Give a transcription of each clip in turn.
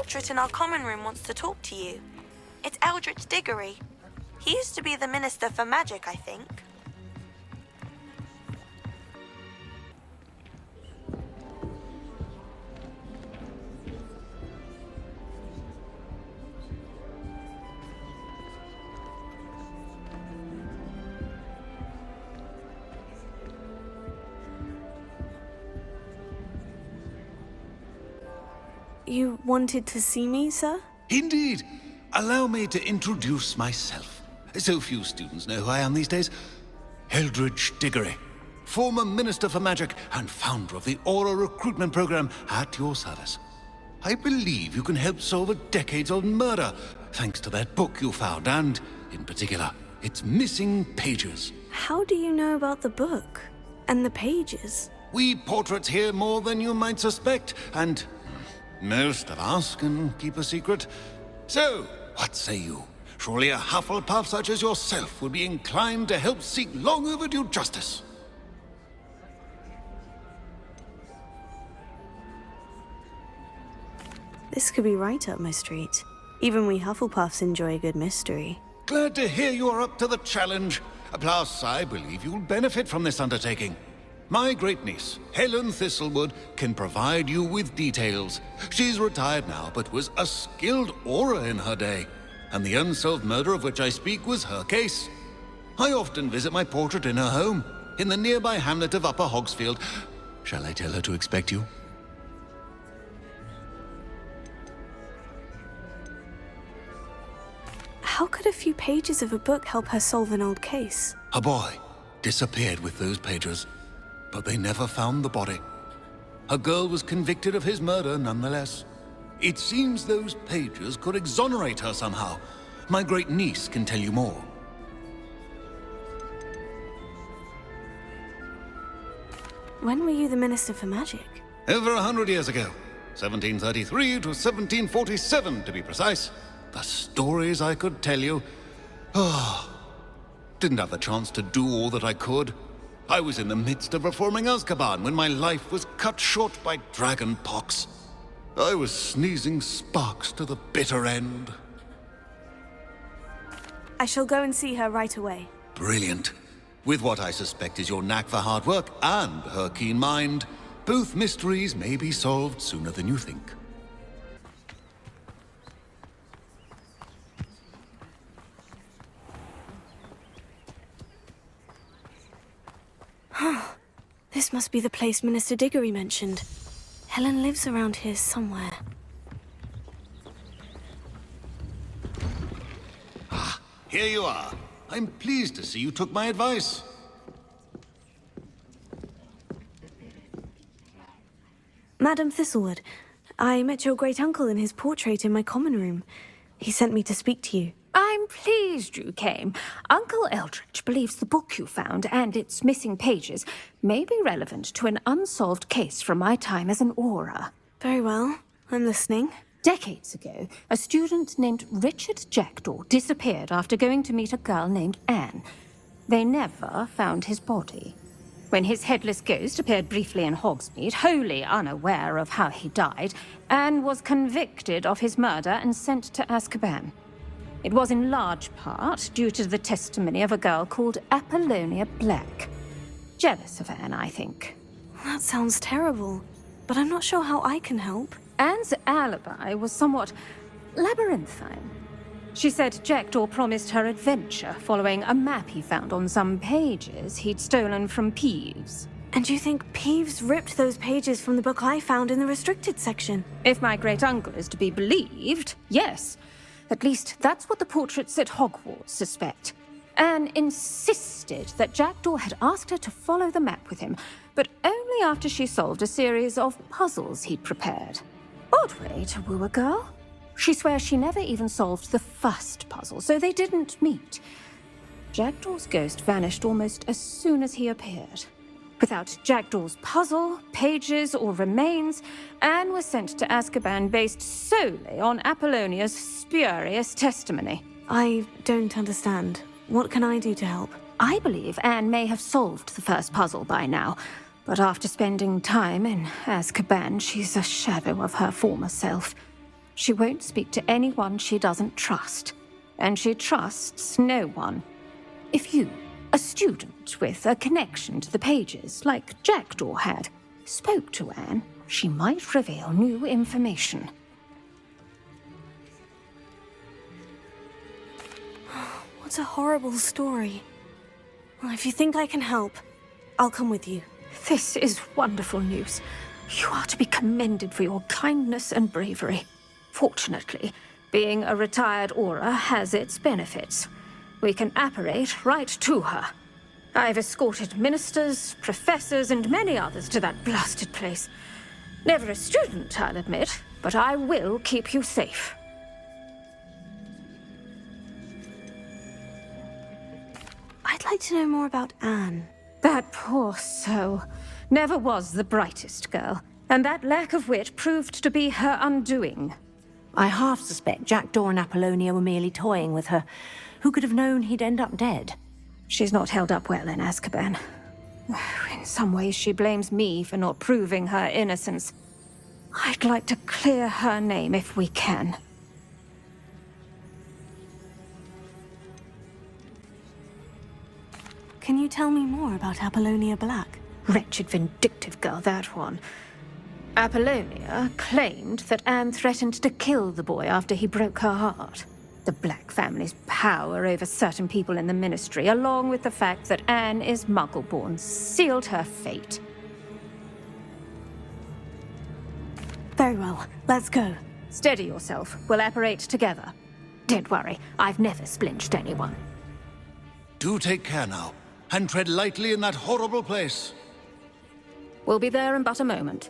portrait in our common room wants to talk to you. It's Eldritch Diggory. He used to be the Minister for Magic, I think. You wanted to see me, sir? Indeed. Allow me to introduce myself. So few students know who I am these days. Eldritch Diggory, former Minister for Magic and founder of the Aura recruitment program at your service. I believe you can help solve a decades-old murder, thanks to that book you found, and, in particular, its missing pages. How do you know about the book? And the pages? We portraits hear more than you might suspect, and most of us can keep a secret. So, what say you? Surely a Hufflepuff such as yourself would be inclined to help seek long overdue justice. This could be right up my street. Even we Hufflepuffs enjoy a good mystery. Glad to hear you are up to the challenge. Plus, I believe you'll benefit from this undertaking. My great-niece, Helen Thistlewood, can provide you with details. She's retired now, but was a skilled aura in her day. And the unsolved murder of which I speak was her case. I often visit my portrait in her home, in the nearby hamlet of Upper Hogsfield. Shall I tell her to expect you? How could a few pages of a book help her solve an old case? A boy disappeared with those pages, but they never found the body. A girl was convicted of his murder nonetheless. It seems those pages could exonerate her somehow. My great-niece can tell you more. When were you the Minister for Magic? Over 100 years ago. 1733 to 1747, to be precise. The stories I could tell you. Didn't have the chance to do all that I could. I was in the midst of reforming Azkaban when my life was cut short by dragon pox. I was sneezing sparks to the bitter end. I shall go and see her right away. Brilliant. With what I suspect is your knack for hard work and her keen mind, both mysteries may be solved sooner than you think. This must be the place Minister Diggory mentioned. Helen lives around here somewhere. Ah, here you are. I'm pleased to see you took my advice. Madam Thistlewood, I met your great-uncle in his portrait in my common room. He sent me to speak to you. I'm pleased you came. Uncle Eldritch believes the book you found and its missing pages may be relevant to an unsolved case from my time as an aura. Very well. I'm listening. Decades ago, a student named Richard Jackdaw disappeared after going to meet a girl named Anne. They never found his body. When his headless ghost appeared briefly in Hogsmeade, wholly unaware of how he died, Anne was convicted of his murder and sent to Azkaban. It was in large part due to the testimony of a girl called Apollonia Black. Jealous of Anne, I think. That sounds terrible, but I'm not sure how I can help. Anne's alibi was somewhat labyrinthine. She said Jackdaw promised her adventure following a map he found on some pages he'd stolen from Peeves. And you think Peeves ripped those pages from the book I found in the restricted section? If my great-uncle is to be believed, yes. At least that's what the portraits at Hogwarts suspect. Anne insisted that Jackdaw had asked her to follow the map with him, but only after she solved a series of puzzles he'd prepared. Odd way to woo a girl. She swears she never even solved the first puzzle, so they didn't meet. Jackdaw's ghost vanished almost as soon as he appeared. Without Jackdaw's puzzle, pages, or remains, Anne was sent to Azkaban based solely on Apollonia's spurious testimony. I don't understand. What can I do to help? I believe Anne may have solved the first puzzle by now, but after spending time in Azkaban, she's a shadow of her former self. She won't speak to anyone she doesn't trust. And she trusts no one. If you, a student with a connection to the pages, like Jackdaw had, spoke to Anne, she might reveal new information. What a horrible story. Well, if you think I can help, I'll come with you. This is wonderful news. You are to be commended for your kindness and bravery. Fortunately, being a retired Aura has its benefits. We can apparate right to her. I've escorted ministers, professors, and many others to that blasted place. Never a student, I'll admit, but I will keep you safe. I'd like to know more about Anne. That poor soul never was the brightest girl, and that lack of wit proved to be her undoing. I half suspect Jackdaw and Apollonia were merely toying with her. Who could have known he'd end up dead? She's not held up well in Azkaban. In some ways, she blames me for not proving her innocence. I'd like to clear her name if we can. Can you tell me more about Apollonia Black? Wretched, vindictive girl, that one. Apollonia claimed that Anne threatened to kill the boy after he broke her heart. The Black family's power over certain people in the Ministry, along with the fact that Anne is Muggle-born, sealed her fate. Very well, let's go. Steady yourself. We'll apparate together. Don't worry, I've never splinched anyone. Do take care now, and tread lightly in that horrible place. We'll be there in but a moment.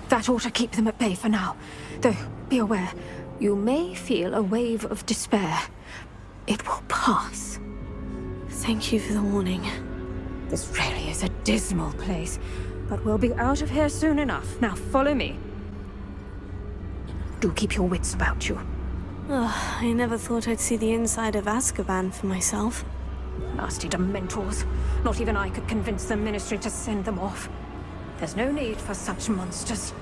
That ought to keep them at bay for now. Though, be aware, you may feel a wave of despair. It will pass. Thank you for the warning. This really is a dismal place, but we'll be out of here soon enough. Now follow me. Do keep your wits about you. Ugh, I never thought I'd see the inside of Azkaban for myself. Nasty Dementors. Not even I could convince the Ministry to send them off. There's no need for such monsters.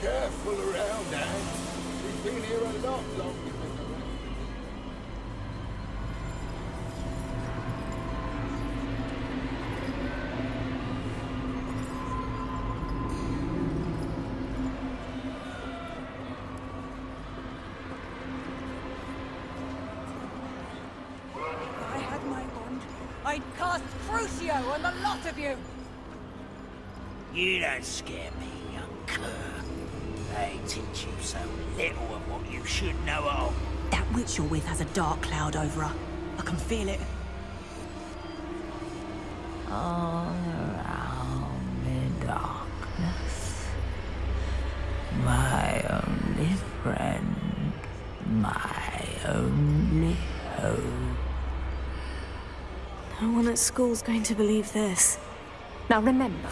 Careful around, Anne. We've been here a lot longer than the rest. If I had my wand, I'd cast Crucio on the lot of you! You don't scare me, young clerk. They teach you so little of what you should know of. That witch you're with has a dark cloud over her. I can feel it. All around me darkness. My only friend. My only hope. No one at school's going to believe this. Now remember,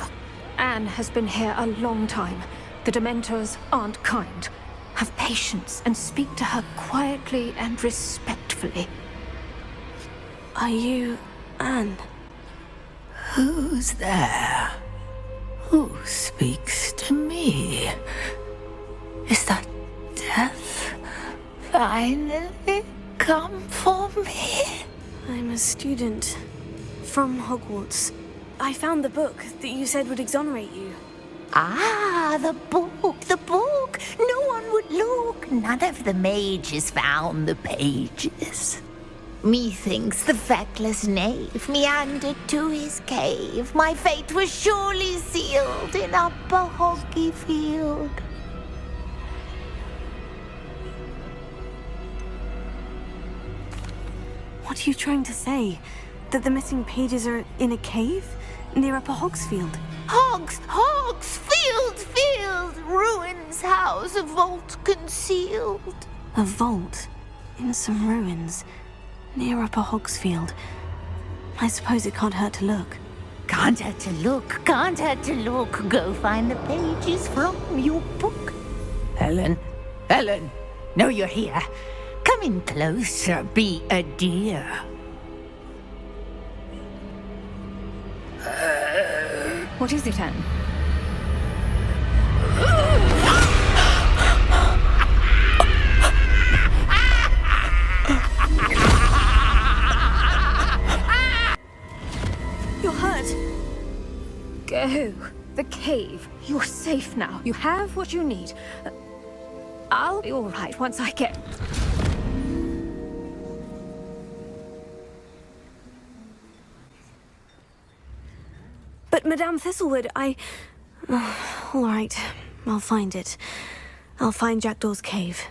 Anne has been here a long time. The Dementors aren't kind. Have patience and speak to her quietly and respectfully. Are you Anne? Who's there? Who speaks to me? Is that death finally come for me? I'm a student from Hogwarts. I found the book that you said would exonerate you. Ah, the book, the book. No one would None of the mages found the pages. Methinks the feckless knave meandered to his cave. My fate was surely sealed in Upper Hoggyfield. What are you trying to say? That the missing pages are in a cave? Near Upper Hogsfield? Field! Ruins house, a vault concealed. A vault? In some ruins? Near Upper Hogsfield? I suppose it can't hurt to look. Can't hurt to look. Go find the pages from your book. Helen! Know you're here. Come in closer, be a dear. What is it, Anne? You're hurt. Go. The cave. You're safe now. You have what you need. I'll be all right once I get... But Madame Thistlewood, all right, I'll find it. I'll find Jackdaw's cave.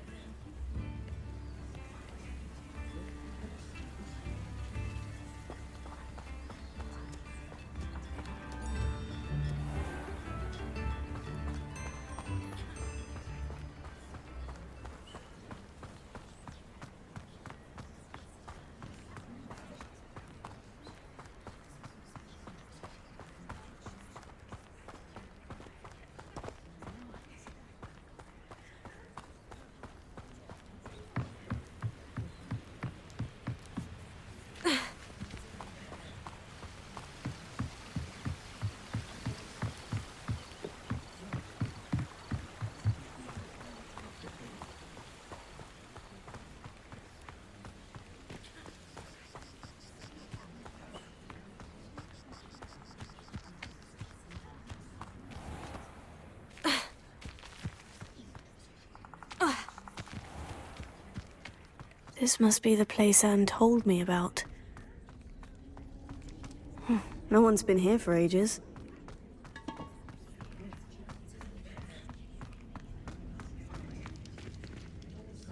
This must be the place Anne told me about. No one's been here for ages.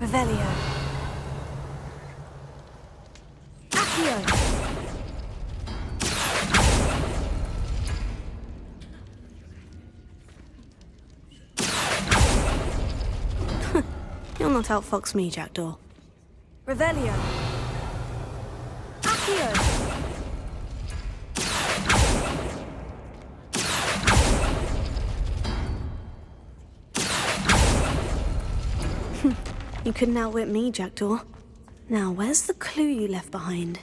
Revelio. Accio. You'll not outfox me, Jackdaw. Revelio. Accio. You couldn't outwit me, Jackdaw. Now, where's the clue you left behind?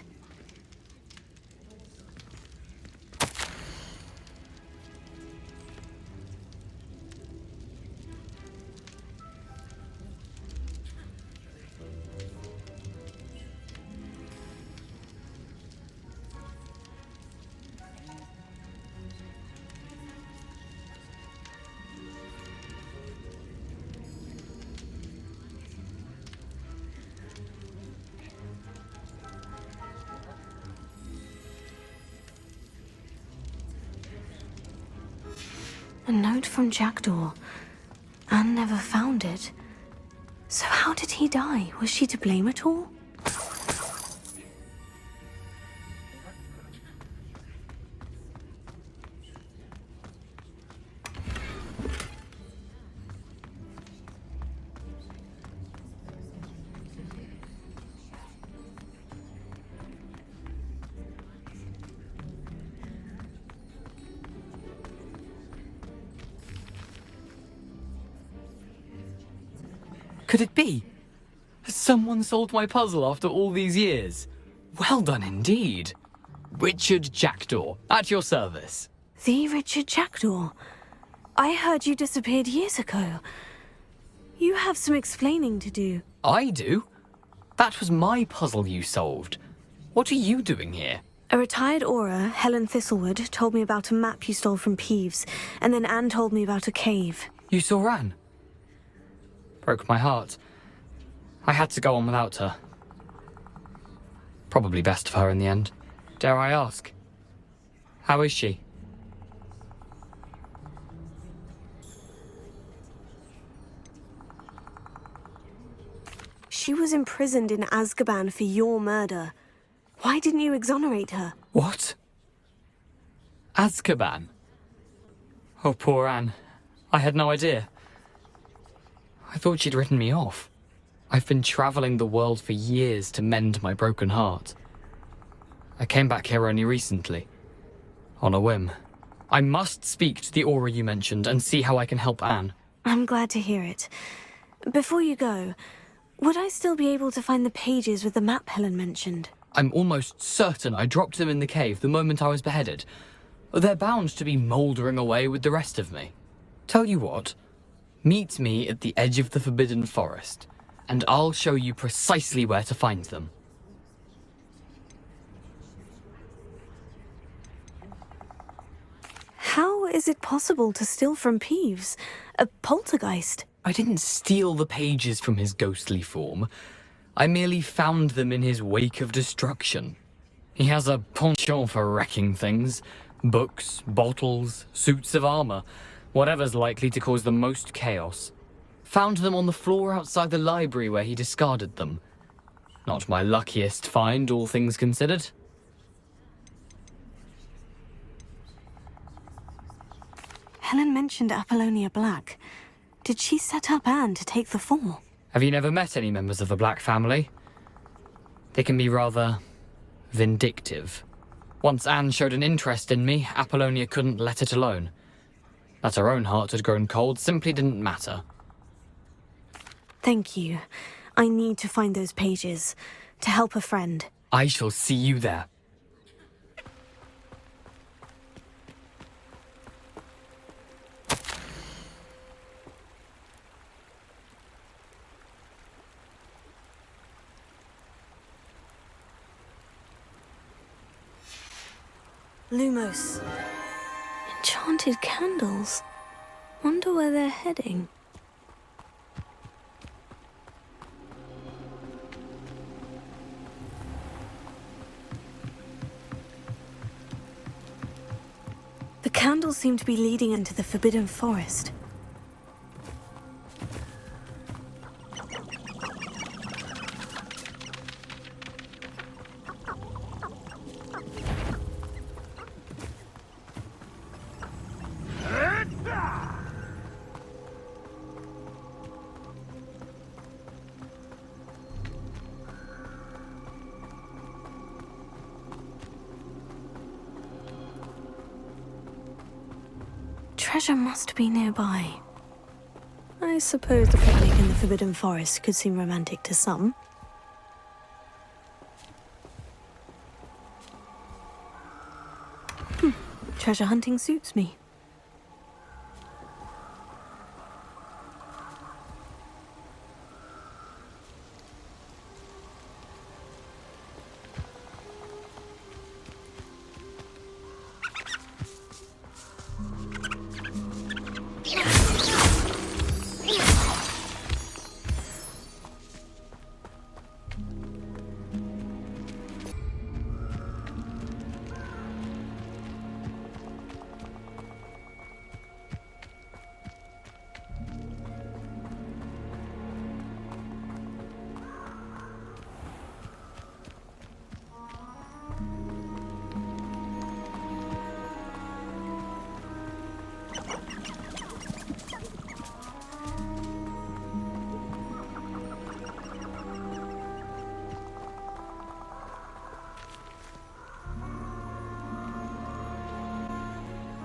A note from Jackdaw. Anne never found it. So how did he die? Was she to blame at all? Could it be? Has someone solved my puzzle after all these years? Well done indeed. Richard Jackdaw, at your service. The Richard Jackdaw? I heard you disappeared years ago. You have some explaining to do. I do? That was my puzzle you solved. What are you doing here? A retired aura, Helen Thistlewood, told me about a map you stole from Peeves, and then Anne told me about a cave. You saw Anne? Broke my heart. I had to go on without her. Probably best of her in the end. Dare I ask? How is she? She was imprisoned in Azkaban for your murder. Why didn't you exonerate her? What? Azkaban? Oh, poor Anne. I had no idea. I thought she'd written me off. I've been traveling the world for years to mend my broken heart. I came back here only recently. On a whim. I must speak to the aura you mentioned and see how I can help Anne. I'm glad to hear it. Before you go, would I still be able to find the pages with the map Helen mentioned? I'm almost certain I dropped them in the cave the moment I was beheaded. They're bound to be mouldering away with the rest of me. Tell you what, meet me at the edge of the Forbidden Forest, and I'll show you precisely where to find them. How is it possible to steal from Peeves? A poltergeist? I didn't steal the pages from his ghostly form. I merely found them in his wake of destruction. He has a penchant for wrecking things. Books, bottles, suits of armor, whatever's likely to cause the most chaos. Found them on the floor outside the library where he discarded them. Not my luckiest find, all things considered. Helen mentioned Apollonia Black. Did she set up Anne to take the fall? Have you never met any members of the Black family? They can be rather vindictive. Once Anne showed an interest in me, Apollonia couldn't let it alone. That her own heart had grown cold simply didn't matter. Thank you. I need to find those pages to help a friend. I shall see you there. Lumos. Enchanted candles. Wonder where they're heading. The candles seem to be leading into the Forbidden Forest. Treasure must be nearby. I suppose the picnic in the Forbidden Forest could seem romantic to some. Treasure hunting suits me.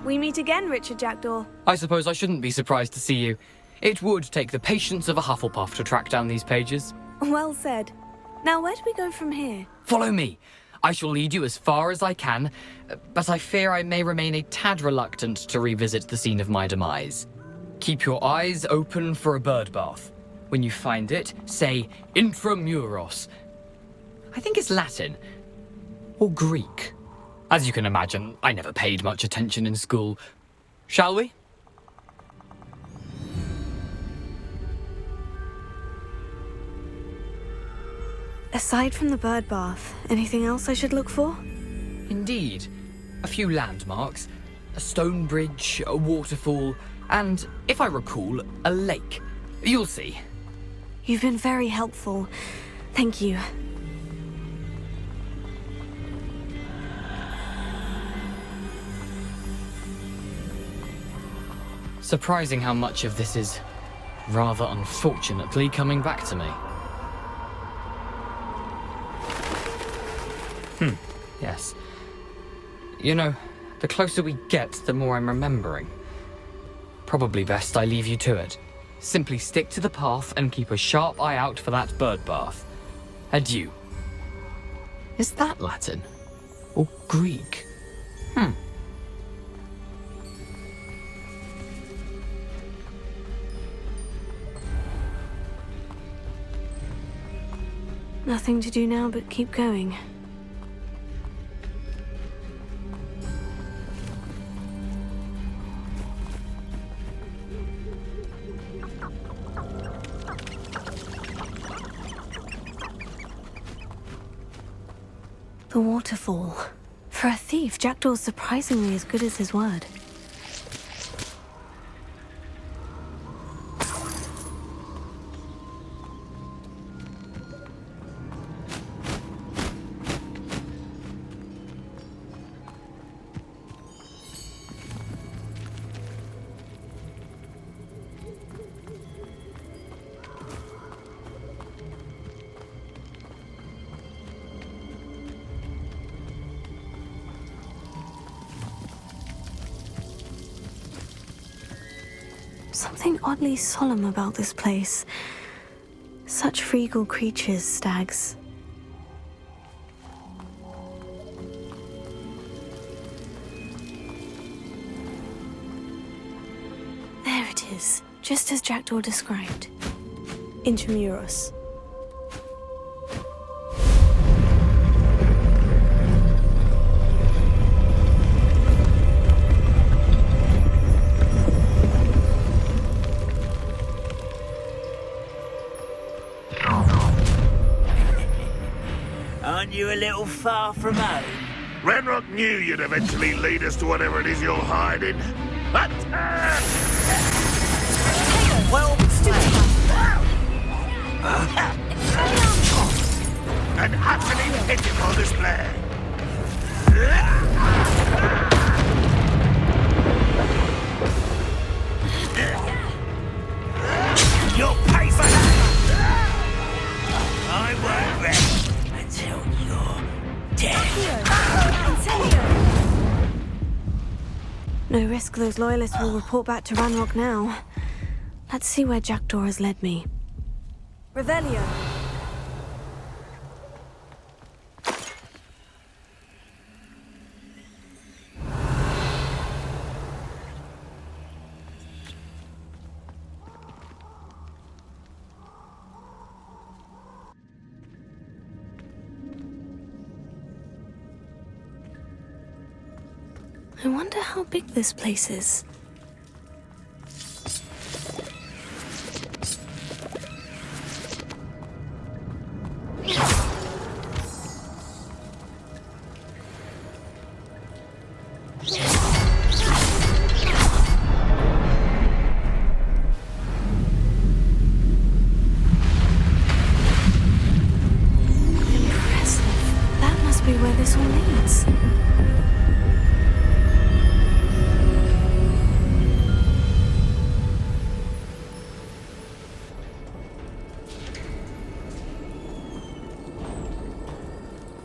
We meet again, Richard Jackdaw. I suppose I shouldn't be surprised to see you. It would take the patience of a Hufflepuff to track down these pages. Well said. Now, where do we go from here? Follow me. I shall lead you as far as I can, but I fear I may remain a tad reluctant to revisit the scene of my demise. Keep your eyes open for a bird bath. When you find it, say intramuros. I think it's Latin. Or Greek. As you can imagine, I never paid much attention in school. Shall we? Aside from the bird bath, anything else I should look for? Indeed. A few landmarks, a stone bridge, a waterfall, and, if I recall, a lake. You'll see. You've been very helpful. Thank you. Surprising how much of this is, rather unfortunately, coming back to me. Yes. You know, the closer we get, the more I'm remembering. Probably best I leave you to it. Simply stick to the path and keep a sharp eye out for that bird bath. Adieu. Is that Latin? Or Greek? Nothing to do now but keep going. The waterfall. For a thief, Jackdaw's surprisingly as good as his word. Something oddly solemn about this place. Such regal creatures, stags. There it is, just as Jackdaw described. Intramuros. Aren't you a little far from home? Ranrock knew you'd eventually lead us to whatever it is you're hiding. Attack! Well, An utterly pitiful display. you'll pay for that! I won't rest until you're dead. No risk those loyalists will report back to Ranrock now. Let's see where Jackdaw has led me. Revelio. I wonder how big this place is. Impressive. That must be where this all leads.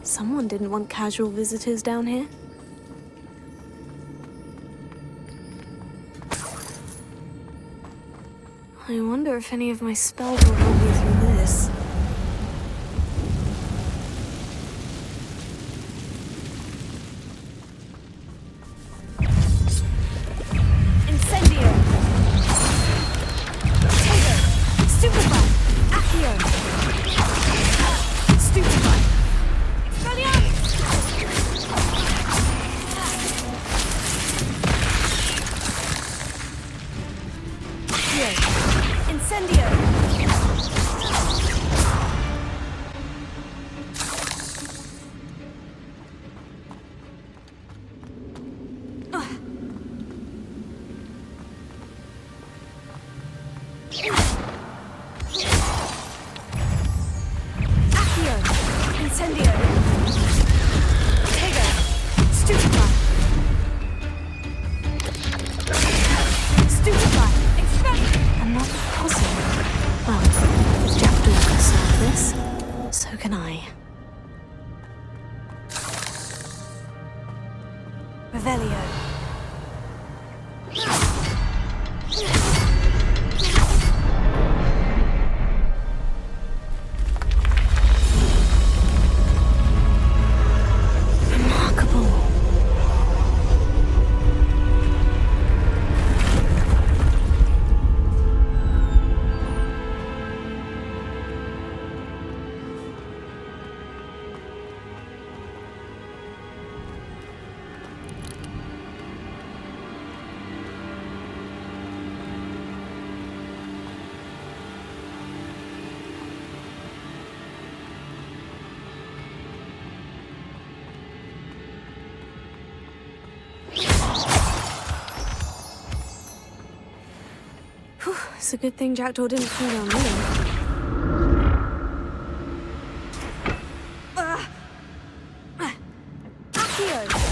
Someone didn't want casual visitors down here. I wonder if any of my spells will help me through this. Incendio! Potato! Stupefy! Accio! Stupefy! Incendio! It's a good thing Jackdaw didn't fall down me. Accio!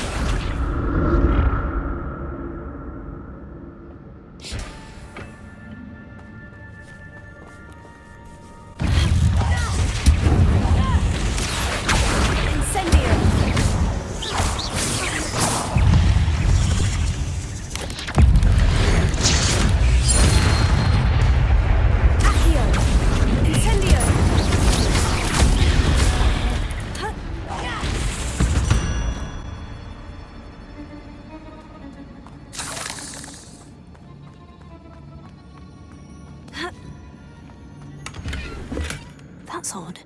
That's odd.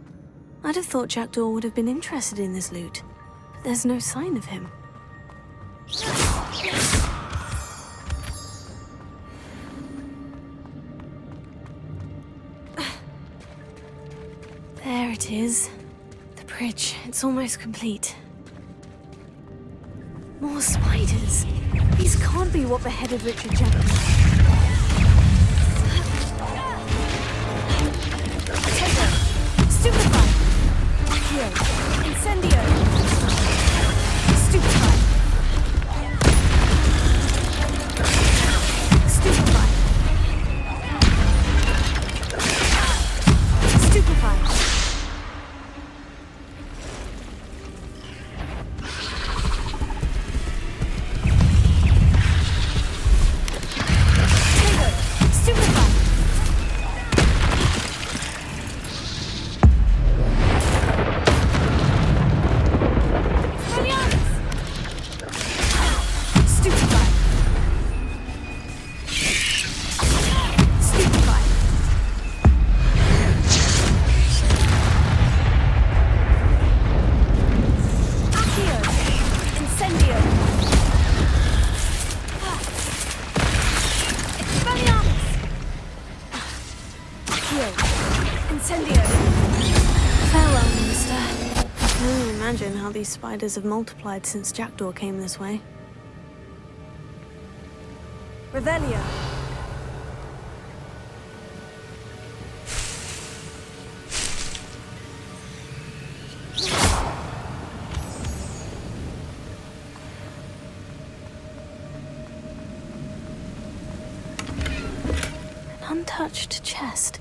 I'd have thought Jackdaw would have been interested in this loot, but there's no sign of him. There it is. The bridge. It's almost complete. More spiders. These can't be what beheaded Richard Jackdaw. Stupefy! Accio! Incendio! Stupefy! Stupefy! Stupefy! Stupefy! These spiders have multiplied since Jackdaw came this way. Revelio! An untouched chest.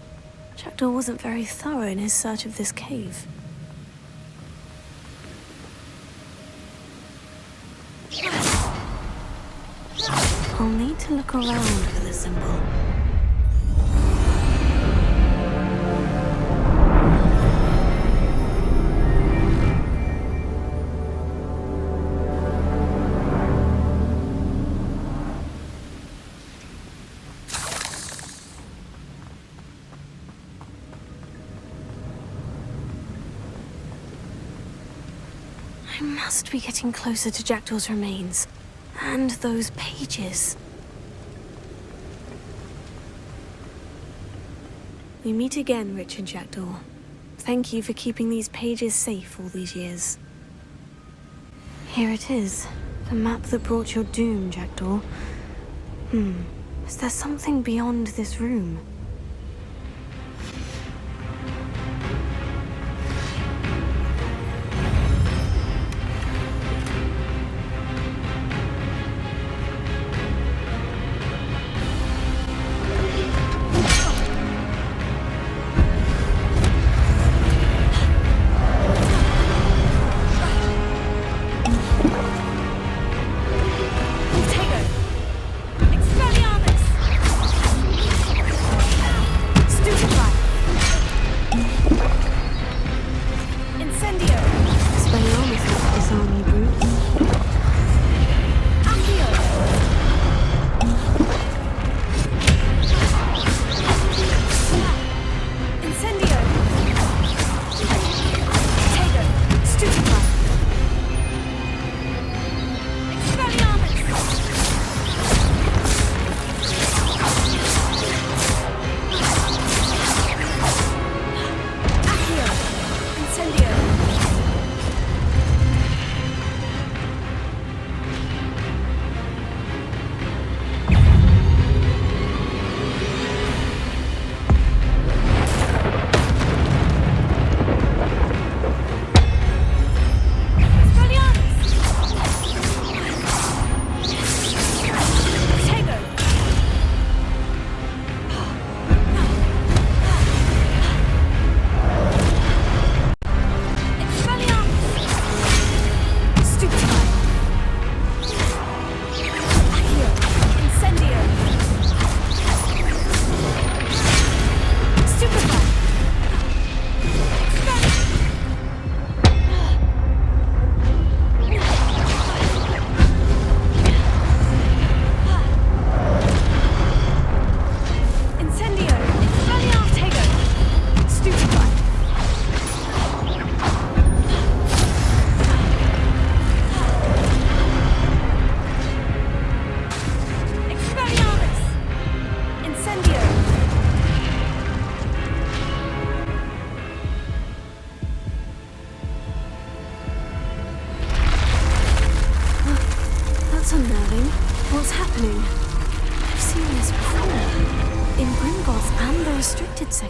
Jackdaw wasn't very thorough in his search of this cave. I'll need to look around for the symbol. I must be getting closer to Jackdaw's remains. And those pages. We meet again, Richard Jackdaw. Thank you for keeping these pages safe all these years. Here it is. The map that brought your doom, Jackdaw. Is there something beyond this room?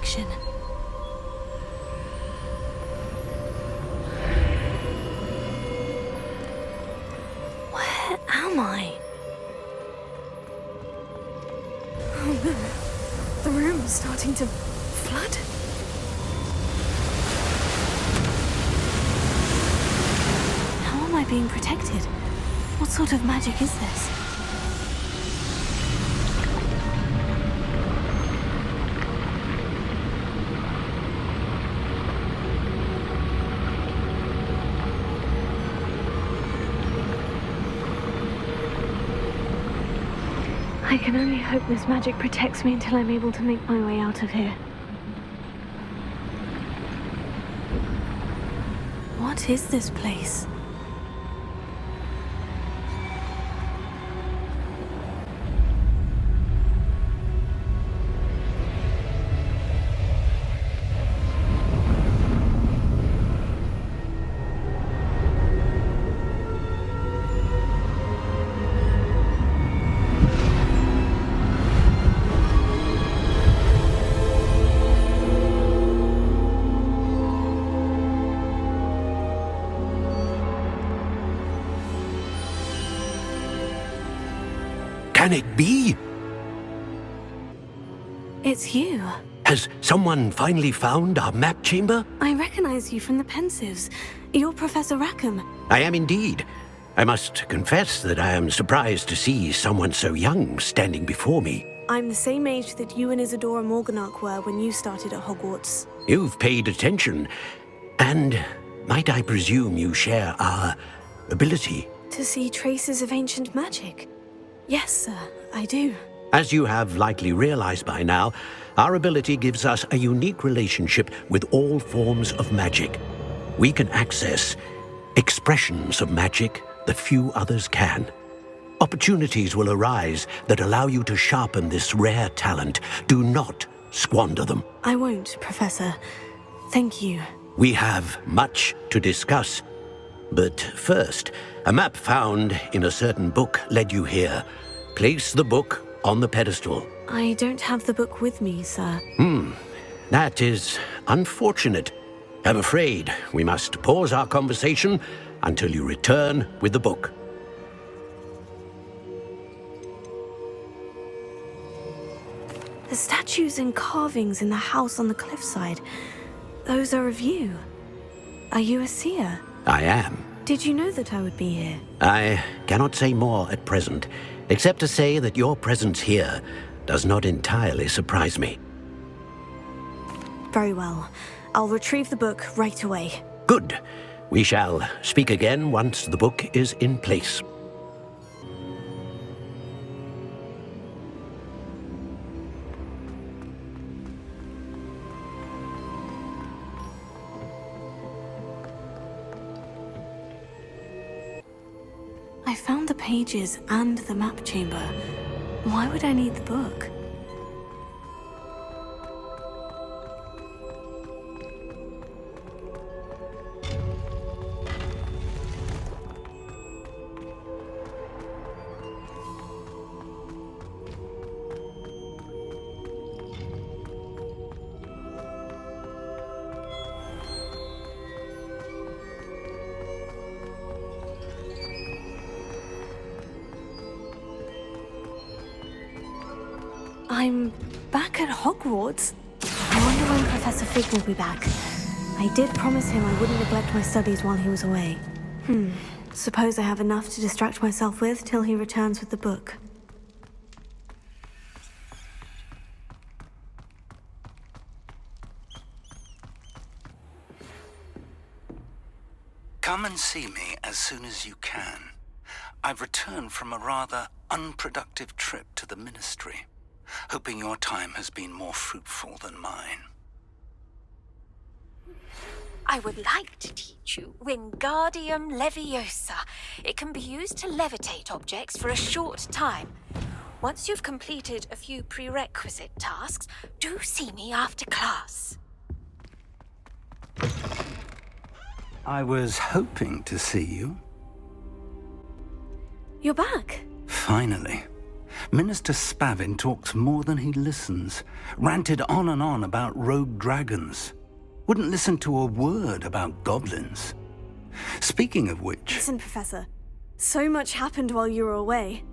direction. Where am I? Oh no. The room's starting to flood. How am I being protected? What sort of magic is this? I can only hope this magic protects me until I'm able to make my way out of here. What is this place? Can it be? It's you. Has someone finally found our map chamber? I recognize you from the Pensives. You're Professor Rackham. I am indeed. I must confess that I am surprised to see someone so young standing before me. I'm the same age that you and Isadora Morganach were when you started at Hogwarts. You've paid attention. And might I presume you share our ability? To see traces of ancient magic? Yes, sir, I do. As you have likely realized by now, our ability gives us a unique relationship with all forms of magic. We can access expressions of magic that few others can. Opportunities will arise that allow you to sharpen this rare talent. Do not squander them. I won't, Professor. Thank you. We have much to discuss. But first, a map found in a certain book led you here. Place the book on the pedestal. I don't have the book with me, sir. That is unfortunate. I'm afraid we must pause our conversation until you return with the book. The statues and carvings in the house on the cliffside, those are of you. Are you a seer? I am. Did you know that I would be here? I cannot say more at present, except to say that your presence here does not entirely surprise me. Very well. I'll retrieve the book right away. Good. We shall speak again once the book is in place. I found the pages and the map chamber. Why would I need the book? I'm back at Hogwarts. I wonder when Professor Fig will be back. I did promise him I wouldn't neglect my studies while he was away. Suppose I have enough to distract myself with till he returns with the book. Come and see me as soon as you can. I've returned from a rather unproductive trip to the Ministry, hoping your time has been more fruitful than mine. I would like to teach you Wingardium Leviosa. It can be used to levitate objects for a short time. Once you've completed a few prerequisite tasks, do see me after class. I was hoping to see you. You're back. Finally. Minister Spavin talks more than he listens, ranted on and on about rogue dragons. Wouldn't listen to a word about goblins. Speaking of which... Listen, Professor. So much happened while you were away.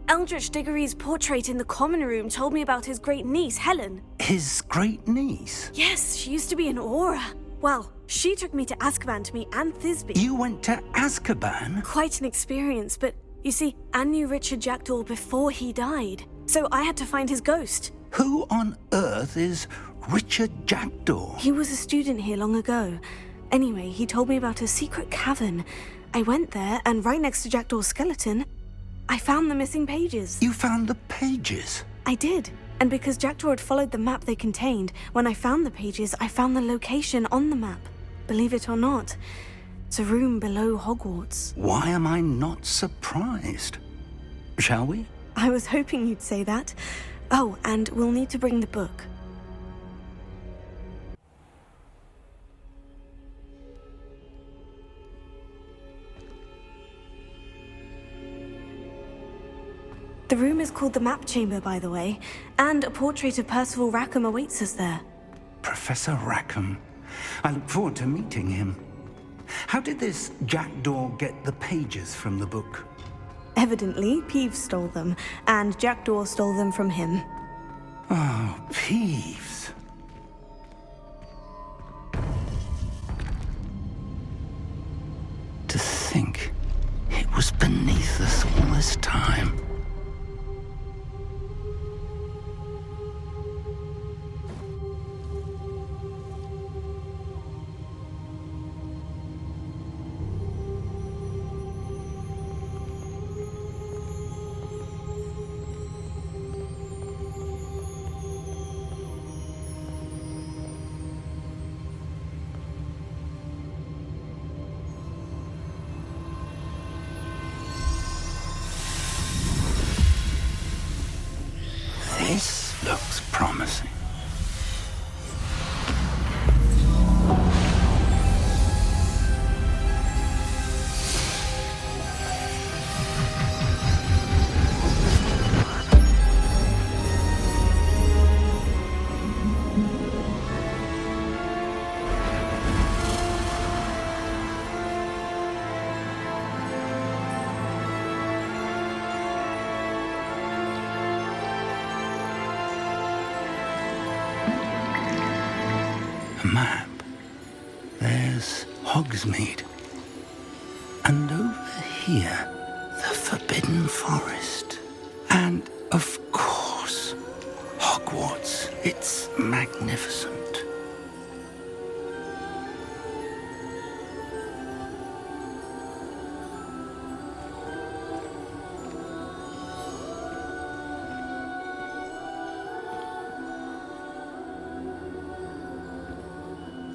Eldritch Diggory's portrait in the common room told me about his great niece, Helen. His great niece? Yes, she used to be an Aura. Well, she took me to Azkaban to meet Anne Thisbe. You went to Azkaban? Quite an experience, but you see, Anne knew Richard Jackdaw before he died, so I had to find his ghost. Who on earth is Richard Jackdaw? He was a student here long ago. Anyway, he told me about a secret cavern. I went there, and right next to Jackdaw's skeleton, I found the missing pages. You found the pages? I did. And because Jackdaw had followed the map they contained, when I found the pages, I found the location on the map. Believe it or not, it's a room below Hogwarts. Why am I not surprised? Shall we? I was hoping you'd say that. Oh, and we'll need to bring the book. The room is called the Map Chamber, by the way, and a portrait of Percival Rackham awaits us there. Professor Rackham. I look forward to meeting him. How did this Jackdaw get the pages from the book? Evidently, Peeves stole them, and Jackdaw stole them from him. Oh, Peeves. To think it was beneath us all this time. This looks promising. Map. There's Hogsmeade. And over here, the Forbidden Forest. And, of course, Hogwarts. It's magnificent.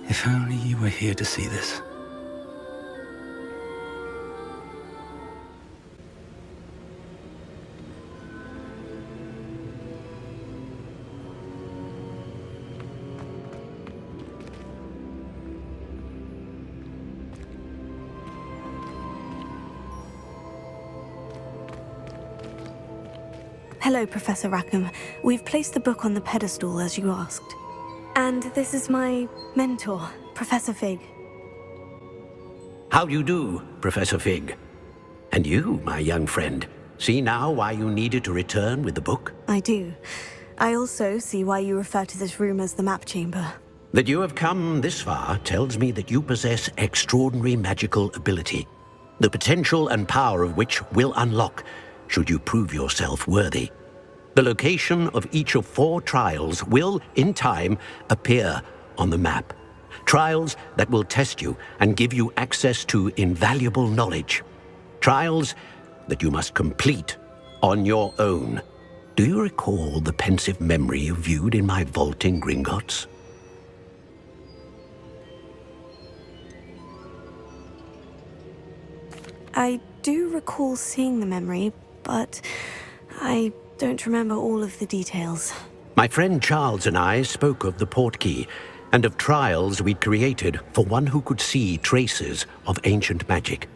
If only you were here to see this. Hello, Professor Rackham. We've placed the book on the pedestal as you asked. And this is my mentor, Professor Fig. How do you do, Professor Fig? And you, my young friend, see now why you needed to return with the book? I do. I also see why you refer to this room as the Map Chamber. That you have come this far tells me that you possess extraordinary magical ability, the potential and power of which will unlock should you prove yourself worthy. The location of each of 4 trials will, in time, appear on the map. Trials that will test you and give you access to invaluable knowledge. Trials that you must complete on your own. Do you recall the pensive memory you viewed in my vault in Gringotts? I do recall seeing the memory, but I don't remember all of the details. My friend Charles and I spoke of the portkey and of trials we'd created for one who could see traces of ancient magic.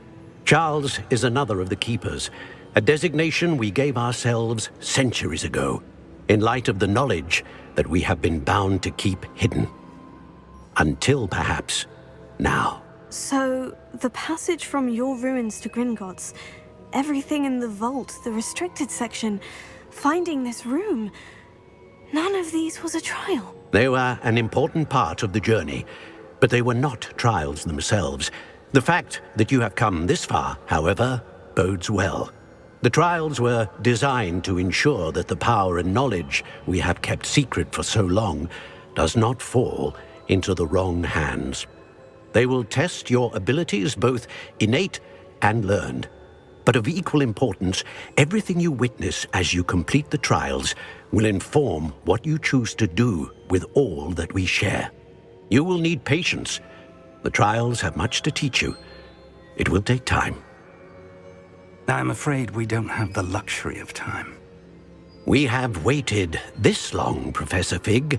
Charles is another of the keepers, a designation we gave ourselves centuries ago, in light of the knowledge that we have been bound to keep hidden. Until perhaps now. So, the passage from your ruins to Gringotts, everything in the vault, the restricted section, finding this room, none of these was a trial. They were an important part of the journey, but they were not trials themselves. The fact that you have come this far, however, bodes well. The trials were designed to ensure that the power and knowledge we have kept secret for so long does not fall into the wrong hands. They will test your abilities, both innate and learned. But of equal importance, everything you witness as you complete the trials will inform what you choose to do with all that we share. You will need patience. The trials have much to teach you. It will take time. I'm afraid we don't have the luxury of time. We have waited this long, Professor Fig.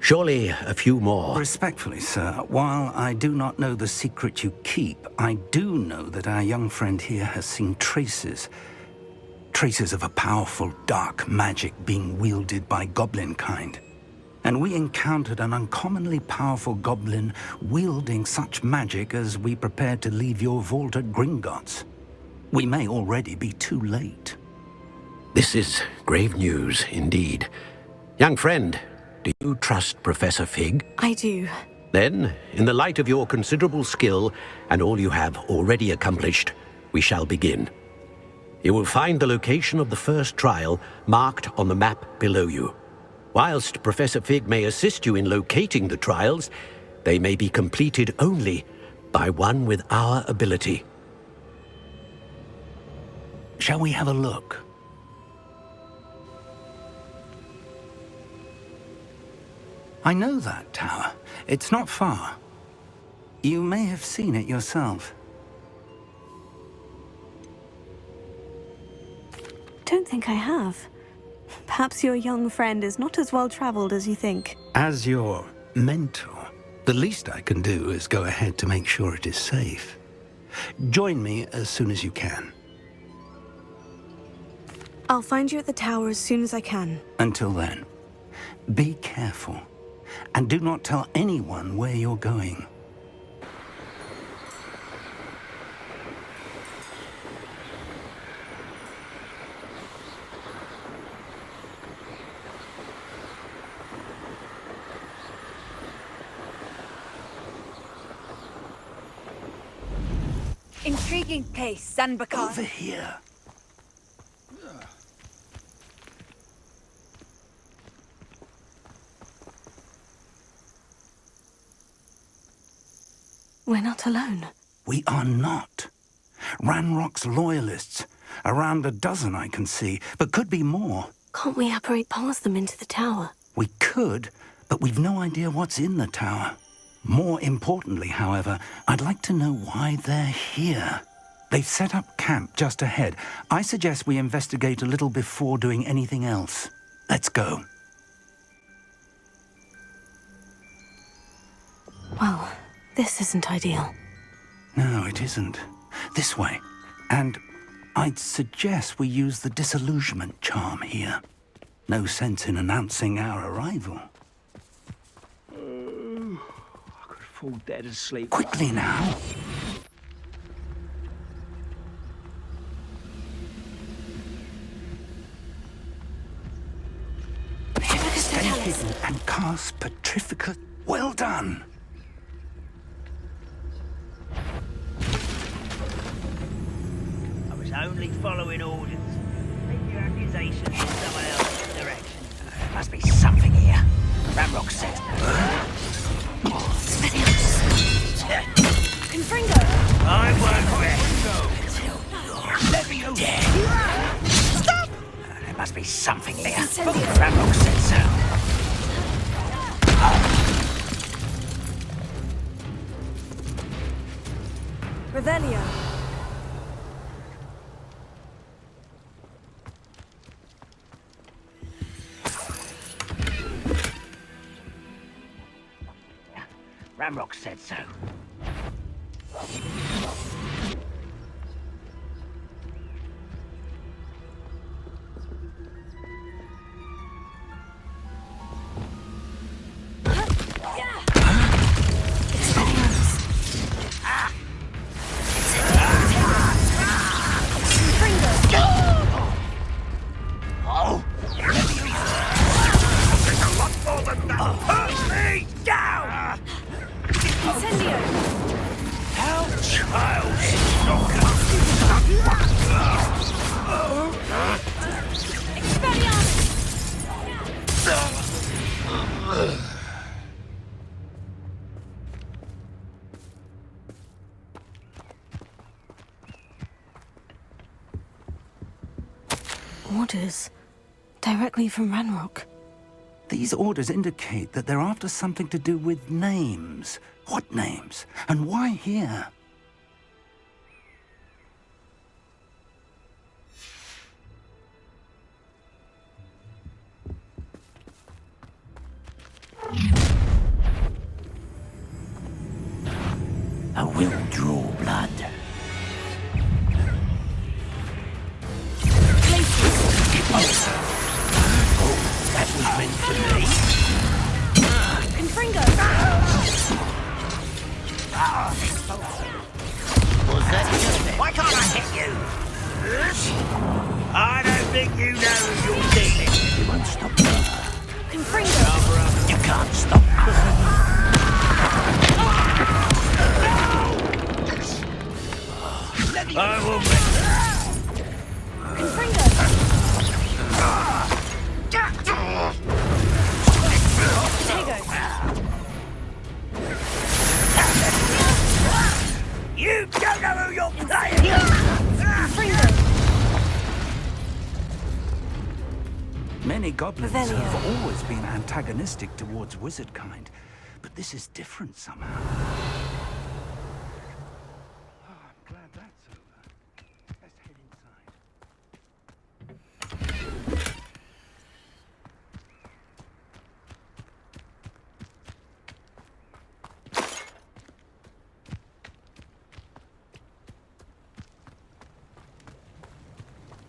Surely a few more. Respectfully, sir, while I do not know the secret you keep, I do know that our young friend here has seen traces of a powerful dark magic being wielded by goblin kind. And we encountered an uncommonly powerful goblin wielding such magic as we prepared to leave your vault at Gringotts. We may already be too late. This is grave news indeed. Young friend, do you trust Professor Fig? I do. Then, in the light of your considerable skill and all you have already accomplished, we shall begin. You will find the location of the first trial marked on the map below you. Whilst Professor Fig may assist you in locating the trials, they may be completed only by one with our ability. Shall we have a look? I know that tower. It's not far. You may have seen it yourself. Don't think I have. Perhaps your young friend is not as well-traveled as you think. As your mentor, the least I can do is go ahead to make sure it is safe. Join me as soon as you can. I'll find you at the tower as soon as I can. Until then, be careful, and do not tell anyone where you're going. Intriguing place, Sanbakar. Over here. We're not alone. We are not. Ranrock's loyalists. Around a dozen I can see, but could be more. Can't we apparate past them into the tower? We could, but we've no idea what's in the tower. More importantly, however, I'd like to know why they're here. They've set up camp just ahead. I suggest we investigate a little before doing anything else. Let's go. Well, this isn't ideal. No, it isn't. This way. And I'd suggest we use the disillusionment charm here. No sense in announcing our arrival. I could fall dead asleep. Quickly now. Stay hidden and cast Petrificus. Well done. I was only following orders. Take your accusations in someone else's direction. There must be something here. Ramrock said. Confringo! I won't rest until you're dead. Stop! There must be something here. Ramrock said so. Revelio. Ramrock said so. I'll shock Orders. Directly from Ranrock. These orders indicate that they're after something to do with names. What names? And why here? I will draw blood. Oh, that was meant for me. Confringo! Was that just it? Why can't I hit you? I don't think you know who you're dealing with. You won't stop me. Confringo! You can't stop me. I will make Confringo! You don't know who you're playing! Many goblins Revelio. have always been antagonistic towards wizard kind, but this is different somehow. Oh, I'm glad that's over. Let's head inside.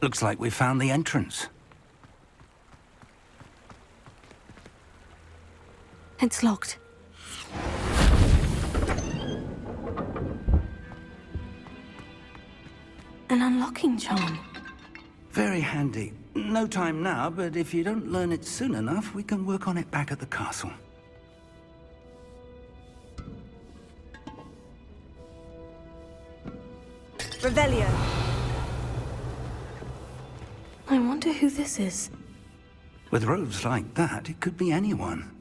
Looks like we found the entrance. It's locked. An unlocking charm. Very handy. No time now, but if you don't learn it soon enough, we can work on it back at the castle. Revelio. I wonder who this is. With robes like that, it could be anyone.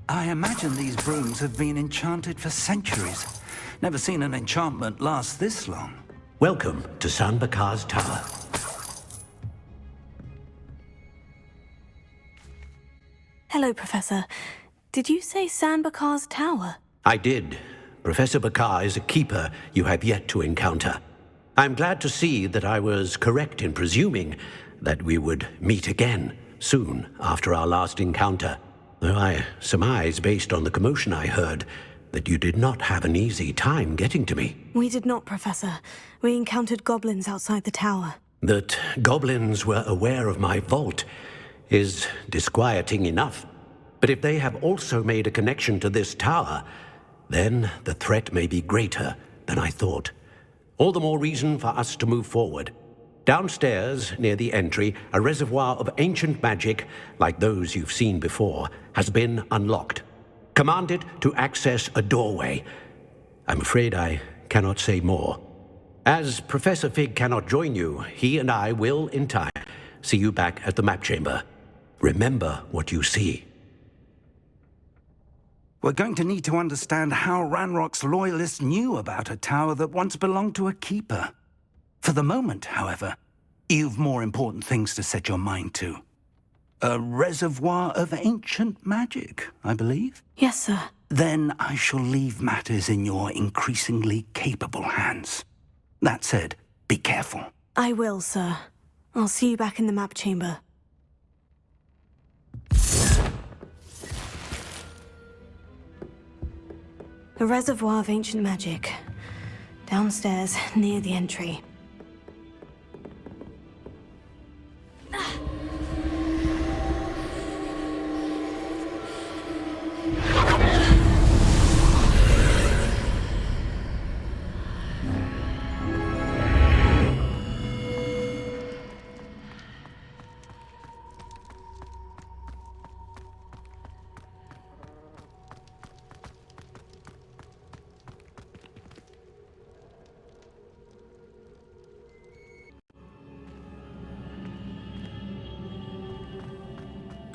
I imagine these brooms have been enchanted for centuries. Never seen an enchantment last this long. Welcome to San Bakar's Tower. Hello, Professor. Did you say San Bakar's Tower? I did. Professor Bakar is a keeper you have yet to encounter. I'm glad to see that I was correct in presuming that we would meet again soon after our last encounter. Though I surmise, based on the commotion I heard, that you did not have an easy time getting to me. We did not, Professor. We encountered goblins outside the tower. That goblins were aware of my vault is disquieting enough. But if they have also made a connection to this tower, then the threat may be greater than I thought. All the more reason for us to move forward. Downstairs, near the entry, a reservoir of ancient magic, like those you've seen before, has been unlocked. Commanded to access a doorway. I'm afraid I cannot say more. As Professor Fig cannot join you, he and I will, in time, see you back at the map chamber. Remember what you see. We're going to need to understand how Ranrock's loyalists knew about a tower that once belonged to a keeper. For the moment, however, you've more important things to set your mind to. A reservoir of ancient magic, I believe? Yes, sir. Then I shall leave matters in your increasingly capable hands. That said, be careful. I will, sir. I'll see you back in the map chamber. A reservoir of ancient magic. Downstairs, near the entry.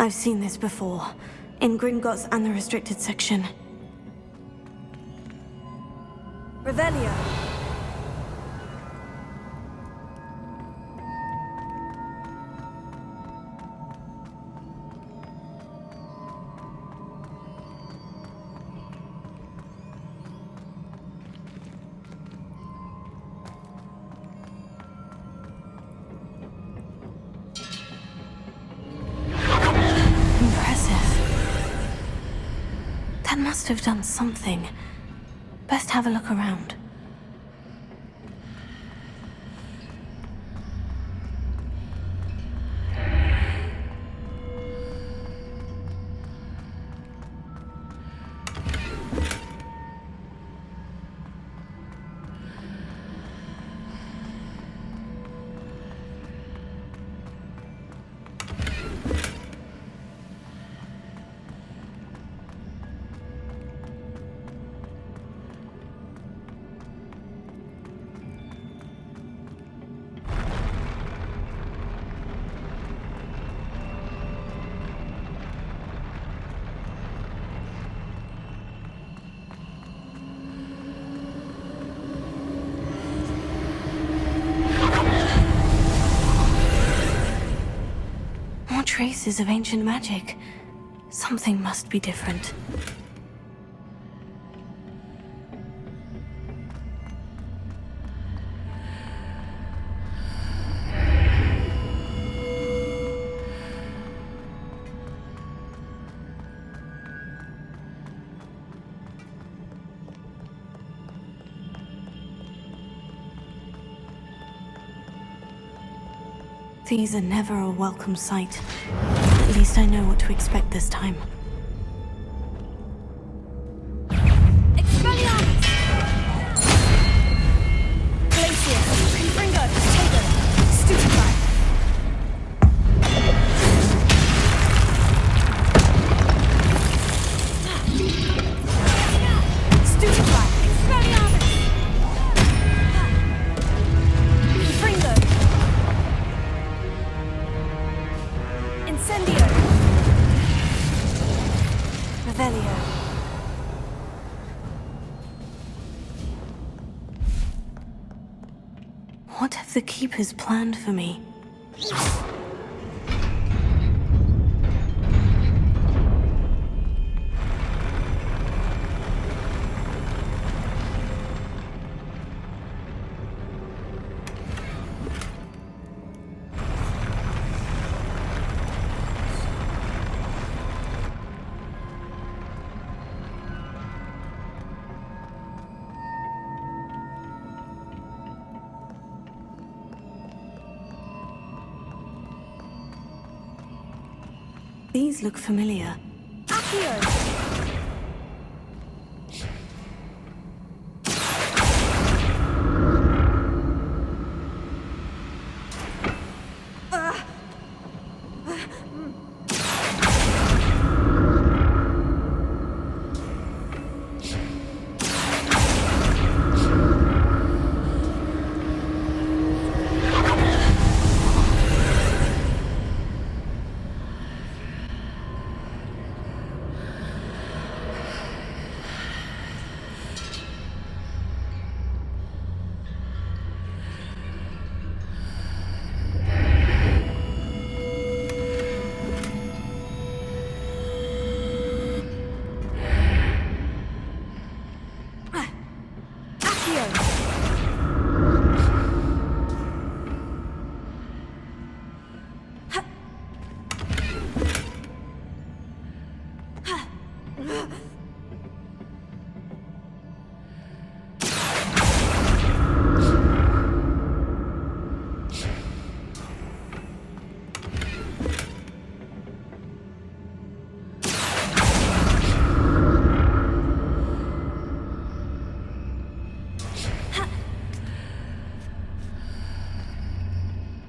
I've seen this before, in Gringotts and the restricted section. Revelio! That must have done something. Best have a look around. Traces of ancient magic. Something must be different. These are never a welcome sight. At least I know what to expect this time. Expelliarmus! Glacier! Confringo! Taylor! Stupefy! Stupefy! Expelliarmus! Confringo! Incendio! Revelio. What have the Keepers planned for me? These look familiar. Accio!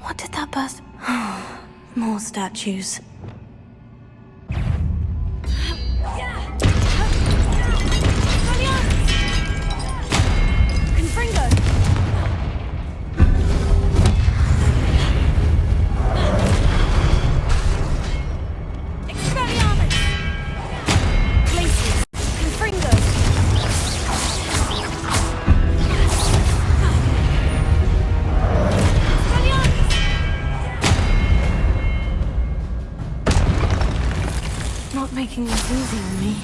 What did that bust? More statues. Confringo! making this easy on me.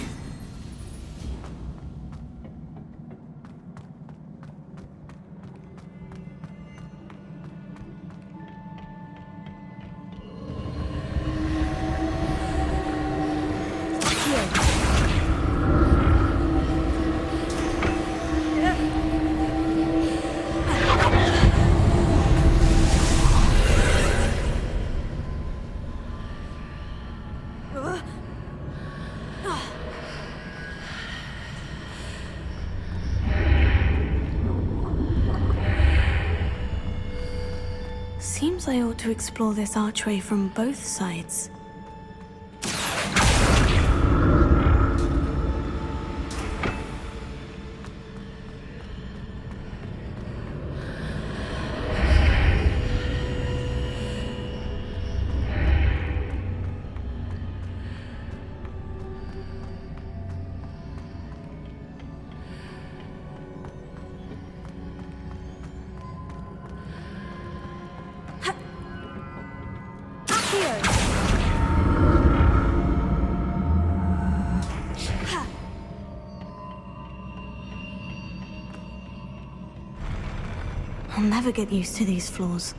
Seems I ought to explore this archway from both sides. I'll never get used to these floors.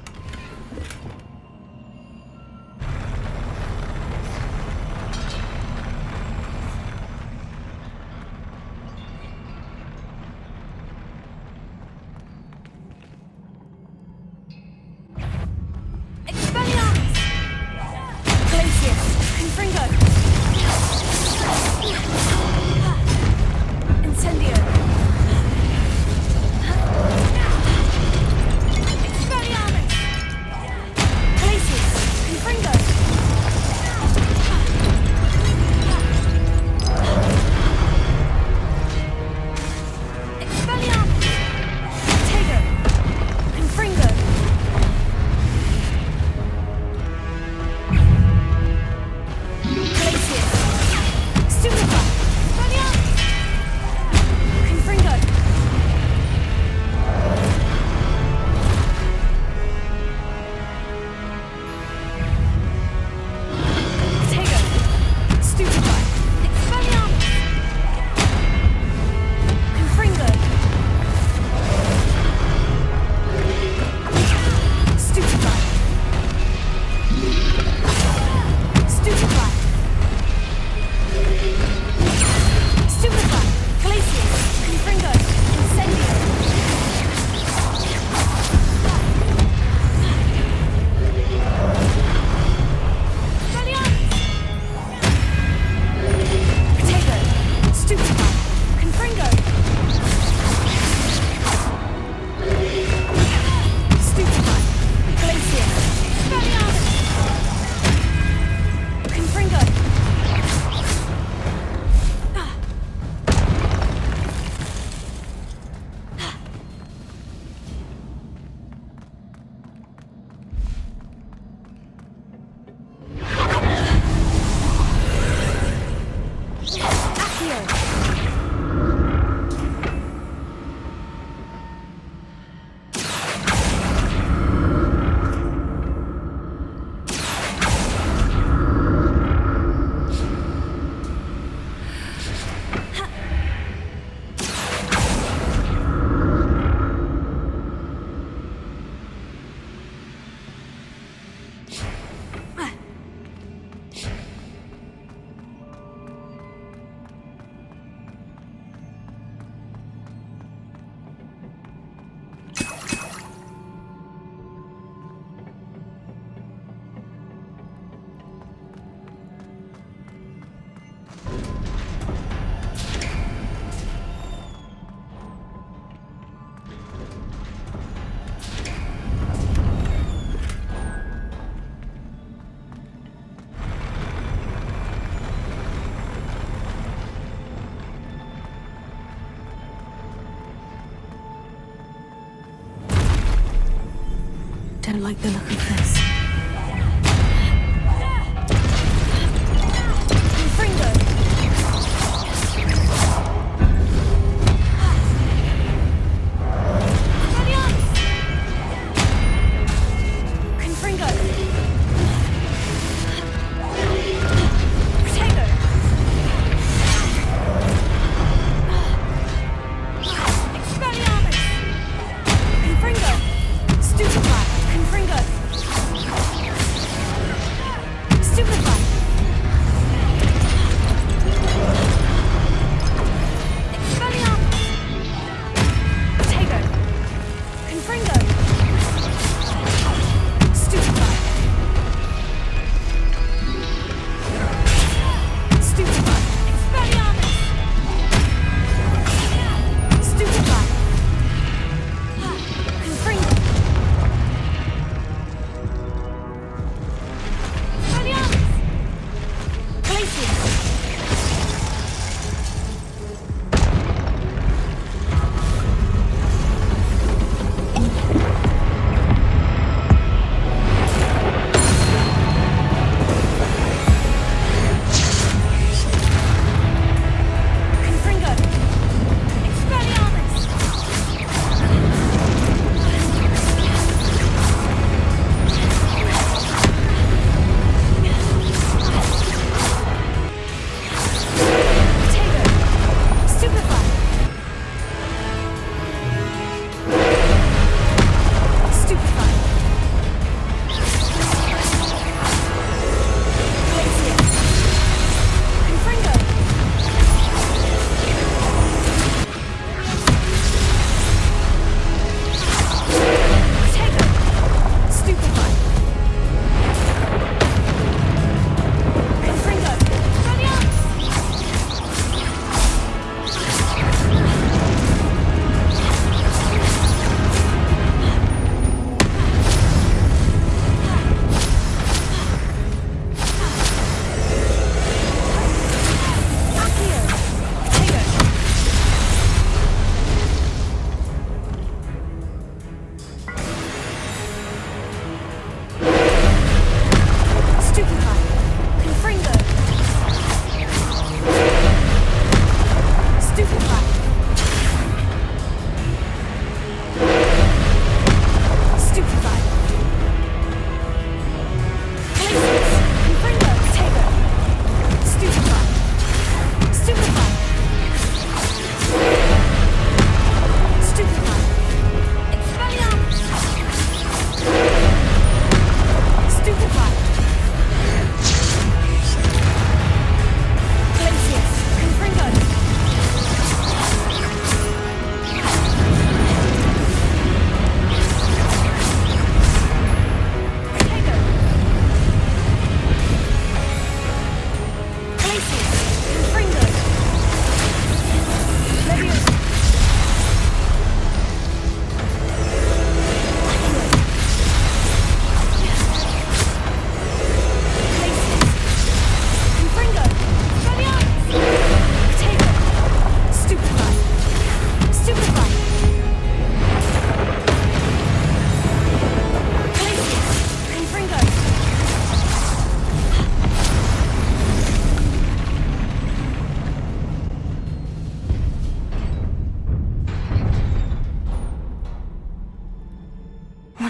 Don't like the look of this.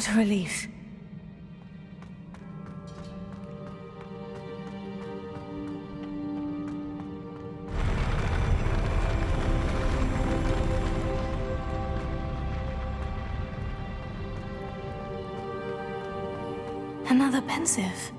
What a relief. Another pensive.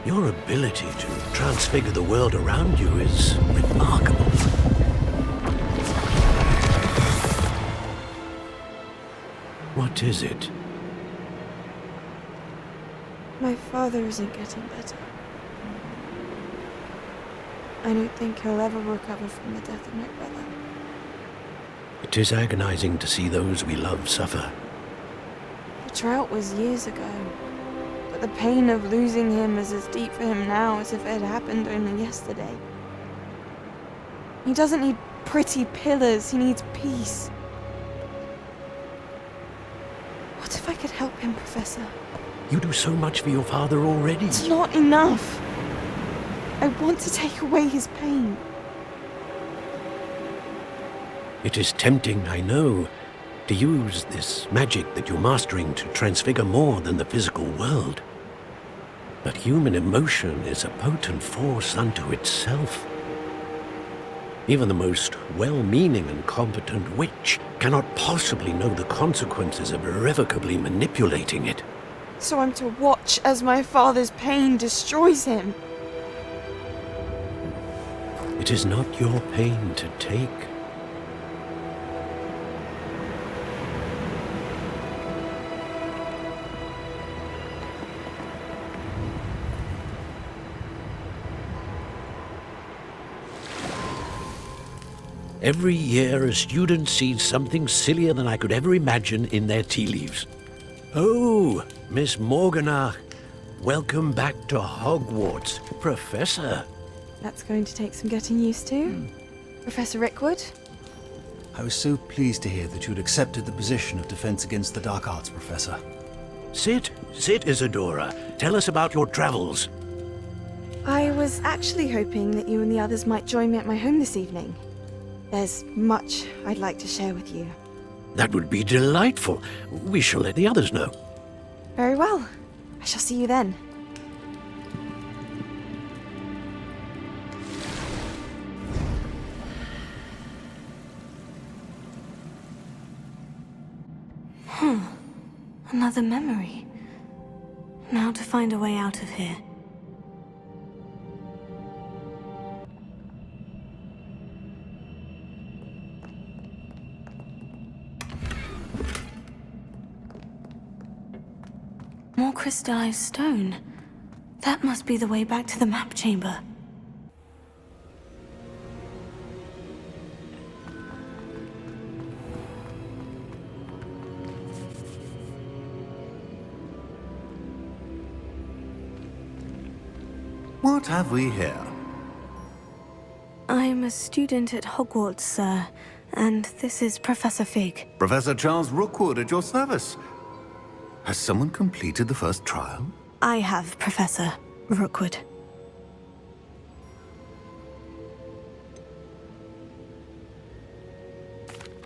Your ability to transfigure the world around you is remarkable. What is it? My father isn't getting better. I don't think he'll ever recover from the death of my brother. It is agonizing to see those we love suffer. The drought was years ago, but the pain of losing him is as deep for him now as if it had happened only yesterday. He doesn't need pretty pillars, he needs peace. What if I could help him, Professor? You do so much for your father already. It's not enough. I want to take away his pain. It is tempting, I know, to use this magic that you're mastering to transfigure more than the physical world. But human emotion is a potent force unto itself. Even the most well-meaning and competent witch cannot possibly know the consequences of irrevocably manipulating it. So I'm to watch as my father's pain destroys him. It is not your pain to take. Every year, a student sees something sillier than I could ever imagine in their tea leaves. Oh, Miss Morganach, welcome back to Hogwarts, Professor. That's going to take some getting used to. Professor Rickwood? I was so pleased to hear that you'd accepted the position of Defense Against the Dark Arts, Professor. Sit, Isadora. Tell us about your travels. I was actually hoping that you and the others might join me at my home this evening. There's much I'd like to share with you. That would be delightful. We shall let the others know. Very well. I shall see you then. Another memory. Now to find a way out of here. More crystallized stone. That must be the way back to the map chamber. What have we here? I'm a student at Hogwarts, sir, and this is Professor Fig. Professor Charles Rookwood at your service. Has someone completed the first trial? I have, Professor Rookwood.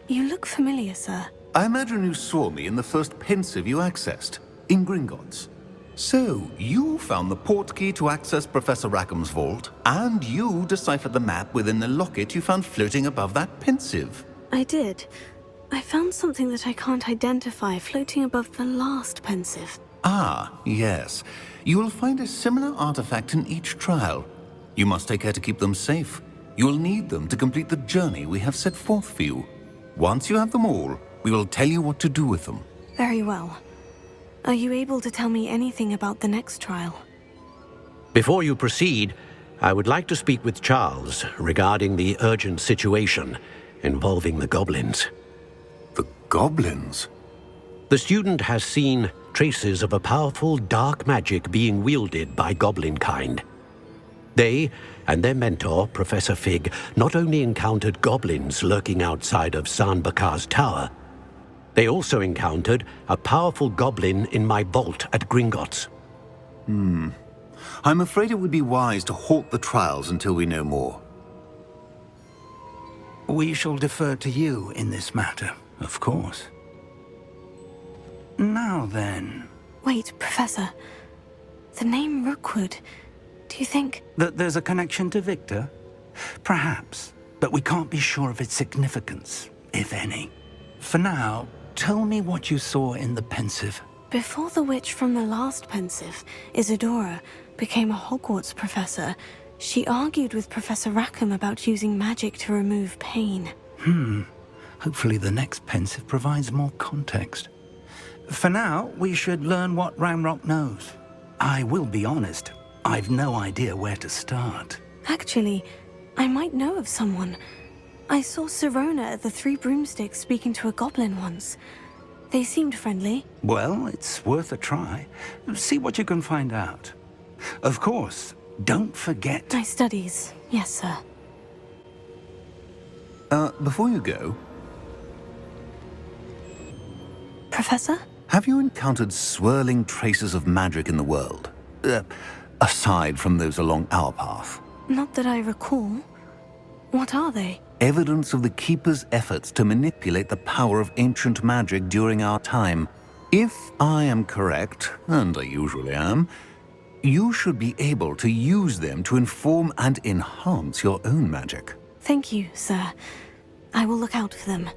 You look familiar, sir. I imagine you saw me in the first pensive you accessed, in Gringotts. So, you found the portkey to access Professor Rackham's vault, and you deciphered the map within the locket you found floating above that pensive. I did. I found something that I can't identify floating above the last pensive. Ah, yes. You will find a similar artifact in each trial. You must take care to keep them safe. You will need them to complete the journey we have set forth for you. Once you have them all, We will tell you what to do with them. Very well. Are you able to tell me anything about the next trial? Before you proceed, I would like to speak with Charles regarding the urgent situation involving the goblins. The goblins? The student has seen traces of a powerful dark magic being wielded by goblin kind. They and their mentor, Professor Fig, not only encountered goblins lurking outside of San Bakar's tower, they also encountered a powerful goblin in my vault at Gringotts. I'm afraid it would be wise to halt the trials until we know more. We shall defer to you in this matter, of course. Now then... Wait, Professor. The name Rookwood. Do you think... That there's a connection to Victor? Perhaps, but we can't be sure of its significance, if any. For now, tell me what you saw in the Pensive. Before the witch from the last Pensive, Isadora, became a Hogwarts professor, she argued with Professor Rackham about using magic to remove pain. Hopefully the next Pensive provides more context. For now, we should learn what Ramrock knows. I will be honest, I've no idea where to start. Actually, I might know of someone. I saw Sirona at the Three Broomsticks speaking to a goblin once. They seemed friendly. Well, it's worth a try. See what you can find out. Of course, don't forget... My studies, yes, sir. Before you go... Professor? Have you encountered swirling traces of magic in the world? Aside from those along our path? Not that I recall. What are they? Evidence of the Keeper's efforts to manipulate the power of ancient magic during our time. If I am correct, and I usually am, you should be able to use them to inform and enhance your own magic. Thank you, sir. I will look out for them.